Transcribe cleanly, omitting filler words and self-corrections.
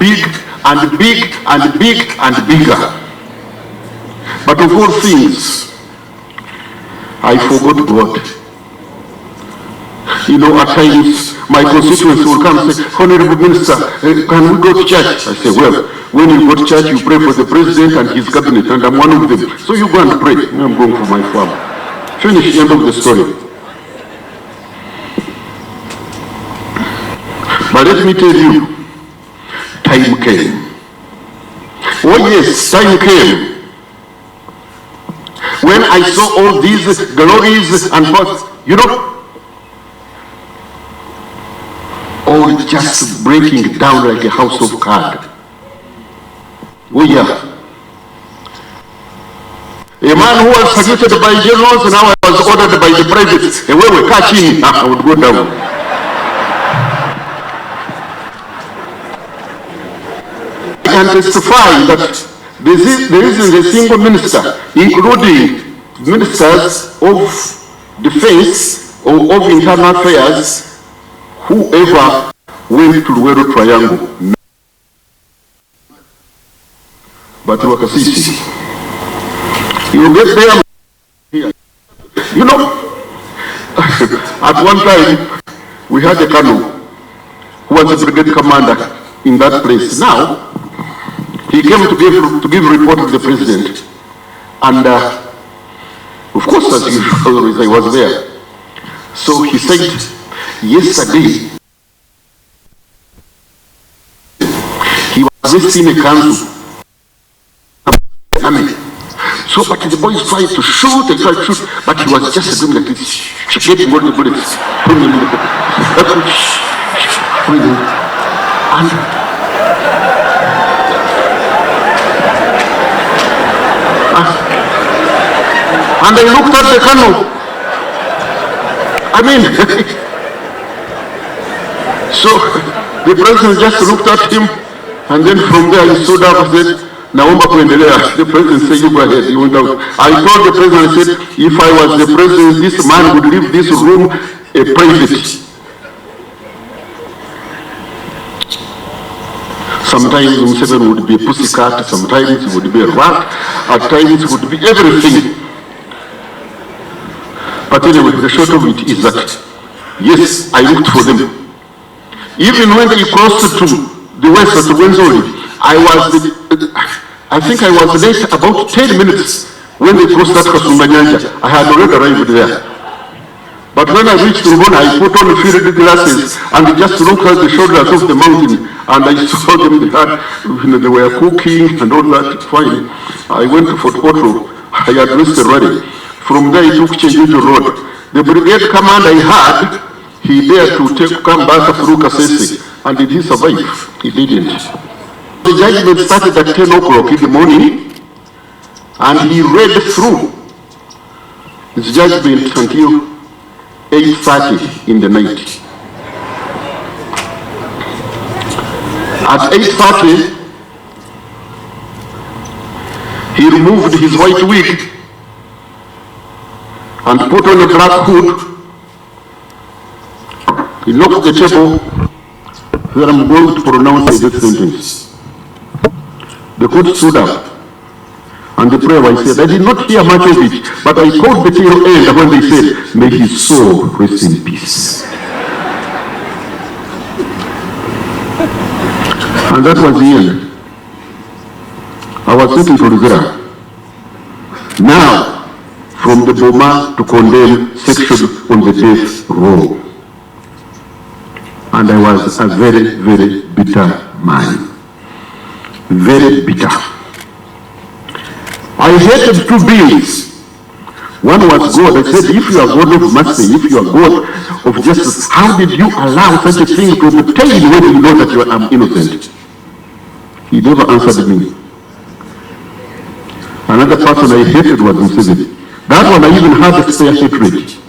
big and big and big and bigger. But of all things, I forgot God. You know, at times, my constituents will come and say, Honorable Minister, can we go to church? I say, well, when you go to church, you pray for the president and his cabinet, and I'm one of them. So you go and pray. I'm going for my farm. Finish, end of the story. But let me tell you, time came. Oh yes, time came. When I saw all these glories and pots, you know, all just breaking down like a house of cards. Oh yeah. A man who was saluted by generals and now I was ordered by the privates. And when we catch him, I would go down. I can testify that there isn't a single minister, including ministers of defense or of internal affairs, whoever went to Rwakasisi Triangle. But Rwakasisi, you get there here. You know, at one time we had a colonel who was a brigade commander in that place. Now he came to give report to the president, and of course, as usual, I was there. So he said, yesterday he was just in a council. So, but the boys tried to shoot and tried to shoot, but he was just doing like this, getting all the bullets. And I looked at the colonel. I mean, so the president just looked at him, and then from there he stood up and said, Naomba kuendelea. The president said, you go ahead. He went out. I told the president, I said, if I was the president, this man would leave this room a private. Sometimes MUSEVENI would be a pussycat, sometimes it would be a rat, at times it would be everything. But anyway, the short of it is that, yes, I looked for them. Even when they crossed to the west at Wenzori, I think I was late about 10 minutes when they crossed that Kasumanyanja. I had already arrived there. But when I reached Rwanda, I put on the field glasses and just looked at the shoulders of the mountain, and I saw them. They were cooking and all that. Fine. I went to Fort Potro. I addressed the rally. From there, I took Chenjuju Road. The brigade commander I had, he dared to come back to Rwakasisi, and did he survive? He didn't. The judgment started at 10 o'clock in the morning, and he read through his judgment until 8:30 in the night. At 8:30, he removed his white wig and put on a black hood. He locked the table where I'm going to pronounce the death sentence. The court stood up, and the prayer I said, I did not hear much of it, but I caught the tail end when they said, may his soul rest in peace. And that was the end. I was sitting for Rwakasisi. Now, from the Boma to condemn section on the death row. And I was a very, very bitter man. Very bitter. I hated two beings. One was God. I said, if you are God of mercy, if you are God of justice, how did you allow such a thing to obtain when you know that you are innocent? He never answered me. Another person I hated was MUSEVENI. That one I even had a spare hatred.